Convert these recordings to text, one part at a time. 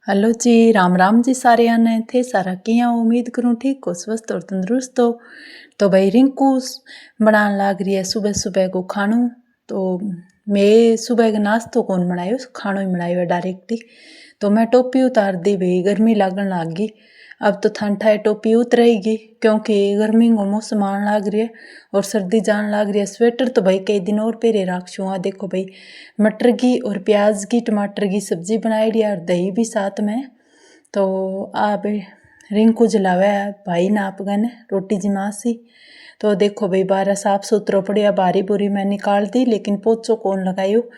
Hello जी, राम राम जी सारे ने थे सारा किया उम्मीद करूँ ठीक हो, स्वस्थ और तंदुरुस्त हो। तो भाई रिंकू बनाने लाग रही है सुबह सुबह को खानों। तो मैं सुबह का नाश्तो कौन बनायो, खानों ही बनायो है डायरेक्टली। तो मैं टोपी उतार दी भाई, गर्मी लागन लाग गई। अब तो ठंड है टोपी उतरेगी क्योंकि गर्मी को मौसम आने लाग रही है और सर्दी जान लाग रही है। स्वेटर तो भाई कई दिन और पहरे रखूँ। आ देखो भाई, मटर की और प्याज की टमाटर की सब्जी बनाई दी और दही भी साथ में। तो आप रिंकू जलावे है भाई नाप गन रोटी जिमासी। तो देखो भाई बारह साफ सुथरा पड़िया, बारी बुरी मैं निकाल दी लेकिन पोचो कौन लगायो।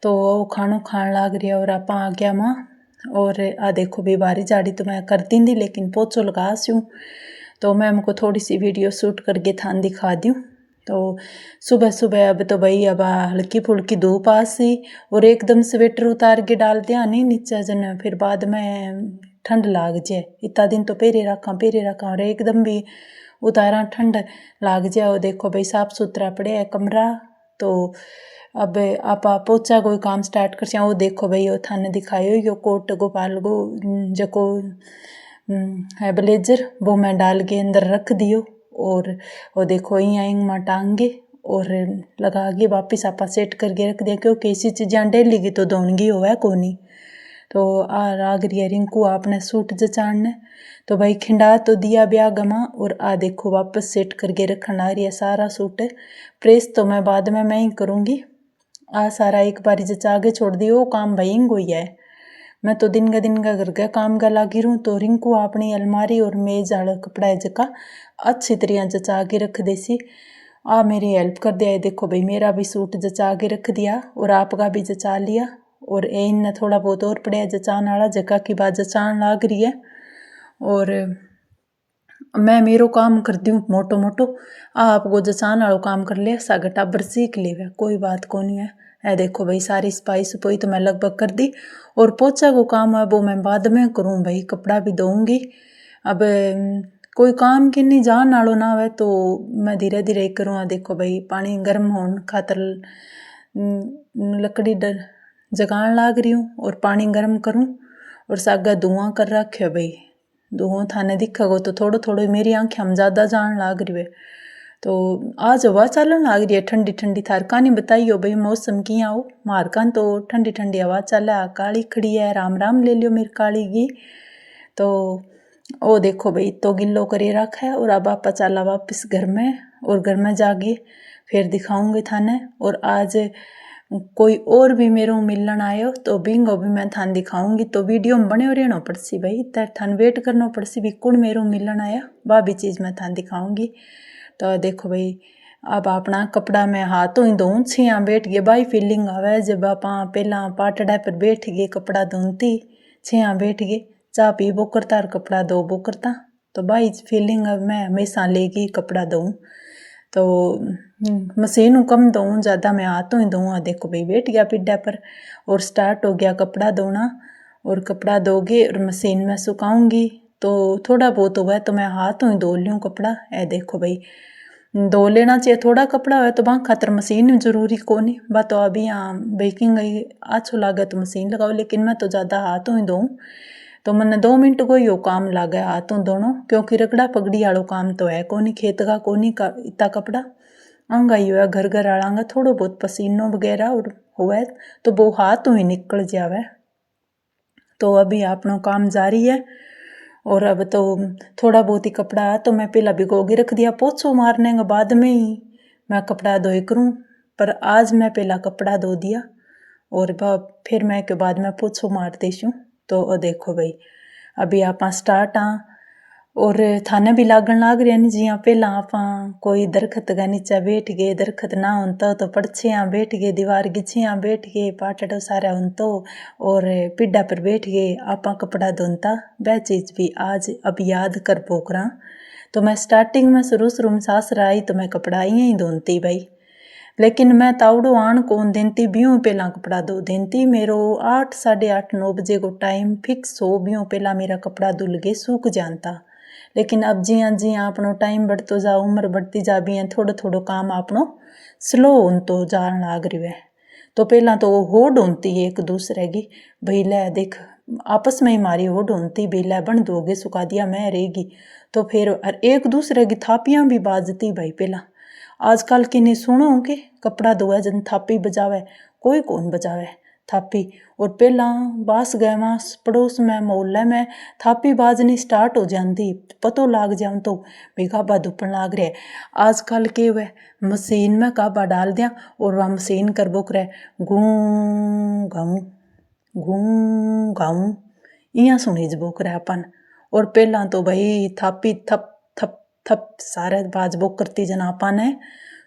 तो वो खानो खान लाग रही है और आप आ गया माँ। और आ देखो भाई बारी झाड़ी तो मैं करती थी लेकिन पोचो लगा सूँ। तो मैं हमको थोड़ी सी वीडियो शूट करके थान दिखा दूँ। तो सुबह सुबह अब तो भाई अब हल्की फुल्की धूप आसी और एकदम स्वेटर उतार के डाल दिया नहीं नीचे जन, फिर बाद में ठंड लाग जाए। इतना दिन तो पहरे रखा और एकदम भी उतारा ठंड लाग जाए। और देखो भाई साफ सुथरा पड़े है कमरा। तो अब आप पोचा कोई काम स्टार्ट कर वो देखो भाई वो थाने दिखायो यो कोट गोपाल गो जको है ब्लेजर वो मैं डाल के अंदर रख दियो। और वो देखो यहीं माँ टांगे और लगा के वापिस आपा सेट करके रख दिया क्योंकि ऐसी चीज़ें डेली की तो धोनगी होवे कोनी। तो आ राग रही रिंकू आपने सूट जचाने। तो भाई खिंडा तो दिया ब्याह गमा और आ देखो वापस सेट करके रखन आ रही है सारा सूट। प्रेस तो मैं बाद में ही करूँगी। आ सारा एक बारी जचा के छोड़ दी वो काम भाई ही है। मैं तो दिन का घर का काम का लागी रहूँ। तो रिंकू अपनी अलमारी और मेज आला कपड़ा है जका अच्छी तरह जचा के रख देसी। आ मेरी हेल्प कर दिया है। देखो भाई मेरा भी सूट जचा के रख दिया और आपका भी जचा लिया। और इन थोड़ा बहुत और पड़े जचान वाला जगह की बात जचान लाग रही है। और मैं मेरो काम कर दूँ मोटो मोटो, आपको जचान वालों काम कर लिया सागा टाबर सीख ले कोई बात को नहीं है। ऐ देखो भाई सारी सफाई सफाई तो मैं लगभग कर दी और पोचा को काम है वो मैं बाद में करूँ भाई, कपड़ा भी धोऊंगी। अब कोई काम की नहीं जान वालों ना हो तो मैं धीरे धीरे करूँ। देखो भाई पानी गर्म होने खातर लकड़ी जगान लाग रही हूँ और पानी गर्म करूँ और सागा धुआं कर रखे भाई। धुआं थाने दिखेगो तो थोड़ो थोड़ो मेरी आँखें हम ज़्यादा जान लाग रही है। तो आज हवा चलन लाग रही है ठंडी ठंडी। थार का नहीं बताइयो भाई मौसम किया हो, मार कान तो ठंडी ठंडी हवा चले। काली खड़ी है, राम राम ले लियो मेरी काली की। तो ओ देखो भाई तो गिल्लो करे रखा है और अब आप चला वापस घर में और घर में जाके फिर दिखाऊंगी थाने। और आज कोई और भी मेरे मिलन आयो तो बिंगो भी मैं थान दिखाऊंगी। तो वीडियो में बने रहना पड़सी भाई, थान वेट करना पड़सी भी कौन मेरो मिलन आया, वह भी चीज़ मैं थान दिखाऊंगी। तो देखो भाई अब अपना कपड़ा में हाथों ही धोऊँ छिया बैठ गए भाई फीलिंग आवे जब आप पहला पाटड़ा पर बैठ गए कपड़ा धोती छिया बैठ गए चाह पी बो करता और कपड़ा धो बो करता। तो भाई फीलिंग अब मैं हमेशा लेगी कपड़ा धोऊँ। तो मशीन कम धोऊँ ज़्यादा मैं हाथों ही धोऊँ। देखो भाई बैठ गया पिड्डा पर और स्टार्ट हो गया कपड़ा धोना। और कपड़ा धोगे और मशीन में सुखाऊंगी तो थोड़ा बहुत हुआ तो मैं हाथों ही धो लूँ कपड़ा। ऐ देखो भाई धो लेना चाहिए, थोड़ा कपड़ा है तो वहाँ खातर मशीन जरूरी को नहीं बा। तो अभी यहाँ बेकिंग अच्छो लागे तो मशीन लगाओ लेकिन मैं तो ज़्यादा हाथों ही धोऊँ। तो मैंने 2 मिनट को यो काम लागे हाथों दोनों क्योंकि रगड़ा पगड़ी वालों काम तो है कोनी, खेत का कोनी का इतना कपड़ा आंगा ही हुआ घर घर आलांगा थोड़ो बहुत पसीनो वगैरह और हुआ तो वो हाथों ही निकल जावे। तो अभी अपना काम जारी है और अब तो थोड़ा बहुत ही कपड़ा तो मैं पहला भिगो के रख दिया, पोछो मारने के बाद में ही मैं कपड़ा धोए करूँ। पर आज मैं पहला कपड़ा धो दिया और फिर मैं के बाद में पोछो मार देशूँ। तो देखो भाई अभी आप स्टार्ट और थाने भी लागन लाग रहा नहीं जिया पहला आप कोई दरखत का नीचे बैठ गए, दरखत ना होता तो पड़छियाँ बैठ गए, दीवार गिछियाँ बैठ गए, पाटड़ो सारा होतो और पिड्डा पर बैठ गए आप कपड़ा धोता। वह चीज़ भी आज अब याद कर पोकरा। तो मैं स्टार्टिंग में शुरू में सास आई तो मैं कपड़ा ही धोती भाई, लेकिन मैं तावड़ो आन कौन देती ब्यों पहला कपड़ा धो देती। मेरो 8 साढ़े 8 9 बजे को टाइम फिक्स हो ब्यों पहला मेरा कपड़ा धुल के सूख जानता। लेकिन अब जिया जिया अपनो टाइम बढ़तो जा उम्र बढ़ती जा भी थोड़ो थोड़ो काम अपनो स्लो होतो जान लाग रही है। तो पहला तो वो होड़ होती है एक दूसरे की भाई ले देख आपस में ही मारी वो ढूंढती बेला बन दोगे सुखा दिया मैं रहेगी। तो फिर एक दूसरे की थापियाँ भी बाजती भाई पहला। आजकल की नहीं सुनो कि कपड़ा धोए जन थापी बजावे, कोई कौन बजावे थापी। और पहला बास गए वहाँ पड़ोस में मोहल्ले में थापी बाजनी स्टार्ट हो जाती, पतो लाग जाऊँ तो भाई गाबा धुपन लाग रहे। आजकल के वह मशीन में गाबा डाल दिया और वह मशीन कर बुक रहे गूँ गाऊँ इं सुनीज बुक रहे अपन। और पहला तो भाई थापी थप थप थप सारे बाज बुक करती जना अपन ने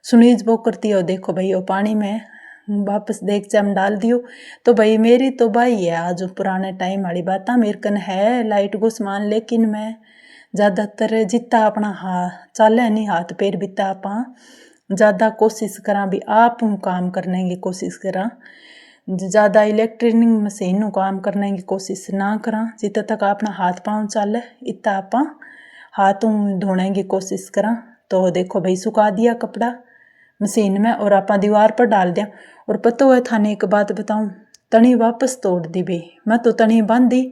सुनीज बुक करती। और देखो भाई वो पानी में वापस देख चम डाल दियो। तो भाई मेरी तो भाई है आज पुराने टाइम वाली बात मेरे कन है लाइट को सामान, लेकिन मैं ज़्यादातर जितना अपना चाले नहीं हाथ पैर बिता आप ज़्यादा कोशिश करा भी आप काम करने की कोशिश करा। ज़्यादा इलेक्ट्रॉनिक मशीन काम करने की कोशिश ना करा। जितना तक अपना हाथ पाँव चले इतना आप हाथ धोने की कोशिश करा। तो देखो भाई सुखा दिया कपड़ा मशीन में और आप दीवार पर डाल दिया। और पता है थाने एक बात बताऊं, तनी वापस तोड़ दी भाई। मैं तो तनी बांधी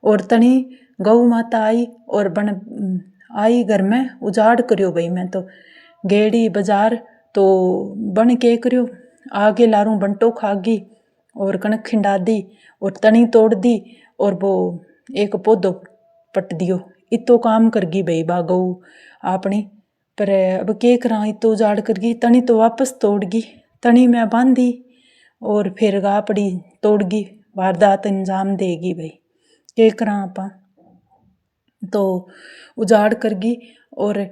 और तनी गौ माता आई और बन आई घर में उजाड़ करियो भाई। मैं तो गेड़ी बाजार तो बन के करियो आगे लारूं बंटो खागी और कणक खिंडा दी और तनी तोड़ दी और वो एक पौधो पट दियो। इतो काम करगी भाई बा गौ अपनी। पर अब के करा इतो उजाड़ करगी, तनी तो वापस तोड़गी, तनी मैं बांधी और फिर गापड़ी तोड़गी वारदात अंजाम देगी भाई के करा आपा। तो उजाड़ करगी और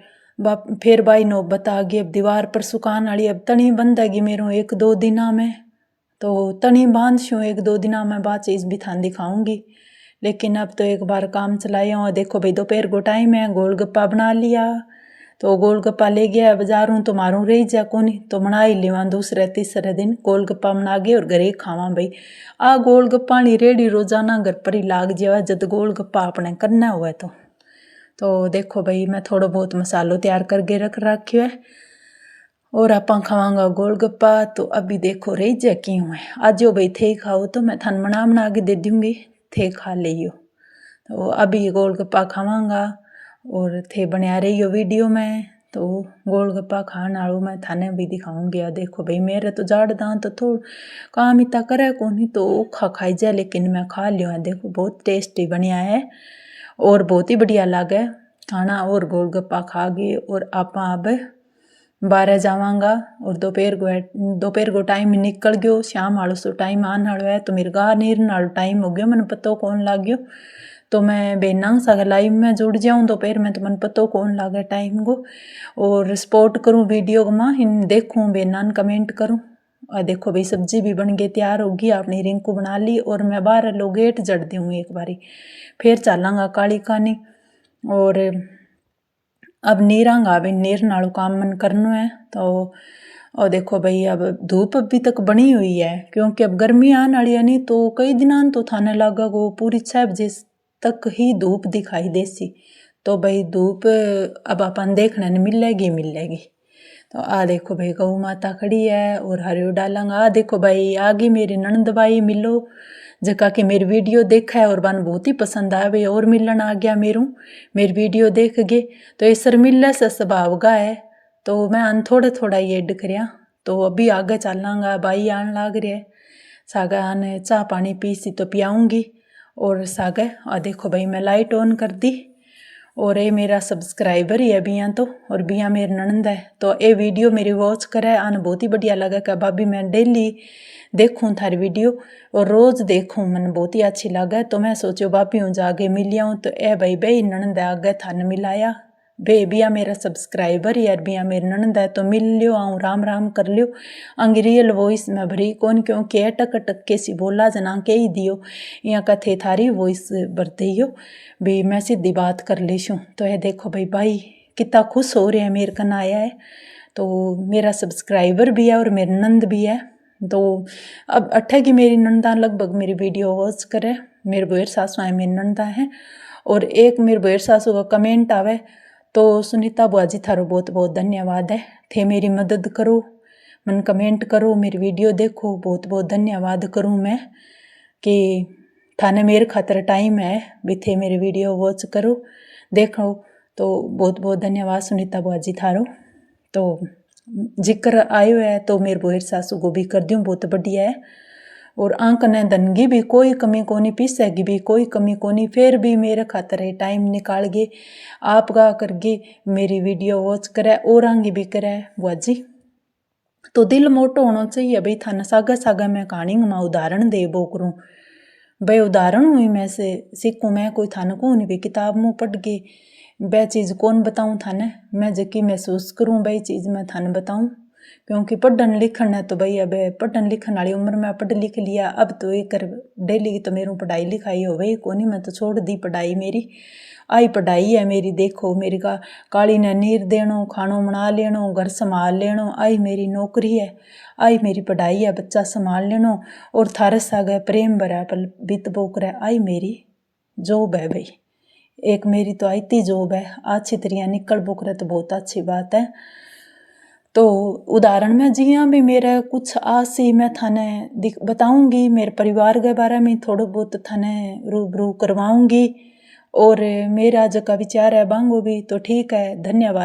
फिर भाई नौबत आ गई अब दीवार पर सुकान वाली। अब तनी बंधेगी मेरो 1-2 दिना में, तो तनी बांध शूँ 1-2 दिना में बाद चीज़ भी थान दिखाऊंगी। लेकिन अब तो एक बार काम चलाया हूँ। देखो भाई दोपहर को टाइम है, गोलगप्पा बना लिया। तो गोलगप्पा ले गया बाजारों तो मारूँ रही जा कोनी, तो बना ही लेवा दूसरे तीसरे दिन गोलगप्पा बना गए और घरे खावा भाई। आ गोलगप्पा नहीं रेडी रोजाना घर पर ही लाग जावा जब गोलगप्पा अपने करना हुआ। तो देखो भाई मैं थोड़ा बहुत मसालो तैयार करके रख रखियो है और आप खावांगा गोलगप्पा। तो अभी देखो रही जा क्यों है आज भाई थे खाओ तो मैं थान बना के दे दूँगी, थे खा लियो। तो अभी गोलगप्पा खावांगा और थे बना रही हो वीडियो में। तो गोलगप्पा खाने आलू मैं थाने भी दिखाऊंगी। देखो भाई मेरे तो जाड़ दान तो थोड़ा काम इतना करे कोनी तो खाई जाए, लेकिन मैं खा लियो है। देखो बहुत टेस्टी बनया है और बहुत ही बढ़िया लगे खाना। और गोलगप्पा खा गए और आप अब बारह जावांगा और दोपहर को टाइम निकल गयो, शाम वालों सो टाइम आने वालो है। तो मेरे गा नीर नाल टाइम हो गयो, मैंने पता कौन लाग गयो। तो मैं बेना सा लाइव में जुड़ जाऊँ दोपहर में, तो मन पतो कौन लागे टाइम को और सपोर्ट करूँ वीडियो में इन देखूँ बेना कमेंट करूँ। और देखो भाई सब्जी भी बन गई तैयार होगी, आपने रिंकू बना ली और मैं बाहर लो गेट जड़ दूँ एक बारी फिर चलांगा काली कानी। और अब नीरांगा भाई नीर नालों काम मन करना है। तो और देखो भाई अब धूप अभी तक बनी हुई है क्योंकि अब गर्मी आने वाली है नहीं, तो कई दिनां तो थाने लगा वो पूरी 6 बजे तक ही धूप दिखाई देसी। तो भाई धूप अब अपन देखने ने मिलेगी। तो आ देखो भाई गौ माता खड़ी है और हरियो डालांगा। आ देखो भाई आ गई मेरी ननद भाई मिलो जका कि मेरी वीडियो देखा है और बन बहुत ही पसंद आया भाई और मिलन आ गया मेरी वीडियो देख गए। तो इस मिलने से स्वभाव का है तो मैं अन थोड़ा ही ऐड करया। तो अभी आगे चलांगा भाई आन लाग रहा है सागा आने चाह पानी पी सी तो पियाऊँगी और सागे। और देखो भाई मैं लाइट ऑन कर दी और ये मेरा सब्सक्राइबर ही है बिया तो, और बिया मेरी ननद है। तो ये वीडियो मेरी वॉच करे आने बहुत ही बढ़िया लगा कि भाभी मैं डेली देखूँ थारी वीडियो और रोज़ देखूँ मन बहुत ही अच्छी लगे। तो मैं सोचो भाभी हूँ जाके मिलिया तो ए भाई बे ननद आगे थाने मिलाया बे बिया मेरा सब्सक्राइबर यार बिया मेरी ननद है। तो मिल लियो आऊँ राम राम कर लियो। अंगी रियल वॉइस में भरी कौन क्योंकि टक टक के सी बोला जना के ही दियो यहाँ कथे थारी वॉइस बरते ही भी मैं सीधी बात कर लेशूँ। तो ये देखो भाई कितना खुश हो रहे हैं मेरे कन आया है। तो मेरा सब्सक्राइबर भी है और मेरी नंद भी है। तो अब अट्ठे की मेरी नंदा लगभग मेरी वीडियो वॉच करे। मेरे बोर सासू है मेरी नंदा है और एक मेरे बोर सासू का कमेंट आवे तो सुनीता बुआ जी थारो बहुत बहुत धन्यवाद है। थे मेरी मदद करो मन कमेंट करो मेरी वीडियो देखो बहुत बहुत धन्यवाद करूँ मैं कि थाने मेरे खातर टाइम है भी थे मेरे वीडियो वॉच करो देखो। तो बहुत बहुत धन्यवाद सुनीता बुआ जी थारो। तो जिक्र आयो है तो मेरे बोहर सासू को भी कर दूँ, बहुत बढ़िया है। और आंक ने धन की भी कोई कमी कोनी, पीसे की भी कोई कमी कोनी, फिर भी मेरे खातर टाइम निकाल के आप गा करके मेरी वीडियो वॉच करे और आंगी भी करे बुआ जी। तो दिल मोटो होना चाहिए भाई, थाना सागा सागा मैं कहानी में उदाहरण दे बो करूँ भाई, उदाहरण हुई मैं से सीखूँ। मैं कोई थाने को नहीं भी किताब में पढ़ के वह चीज़ कौन बताऊँ थाने, मैं जकी महसूस करूँ वही चीज़ मैं थाने बताऊँ। क्योंकि पढ़न लिखन है तो भाई अब पढ़न लिखन वाली उम्र में पढ़ लिख लिया, अब तो ये कर डेली की तो मेरी पढ़ाई लिखाई हो गई कोनी, मैं तो छोड़ दी पढ़ाई, मेरी आई पढ़ाई है मेरी। देखो मेरी का काली ने नीर देनो, खानो बना लेनो, घर संभाल लेनो, आई मेरी नौकरी है, आई मेरी पढ़ाई है, बच्चा संभाल लेनो और थारे सागे प्रेम भरा पल बीत बोकर आई मेरी जॉब है भाई। एक मेरी तो आईती जॉब है, अच्छी तरह निकल बोकर तो बहुत अच्छी बात है। तो उदाहरण में जिया भी मेरा कुछ आस ही मैं थाने बताऊंगी, मेरे परिवार के बारे में थोड़ा बहुत थाने रूबरू करवाऊंगी और मेरा जो का विचार है बांगो भी तो ठीक है। धन्यवाद।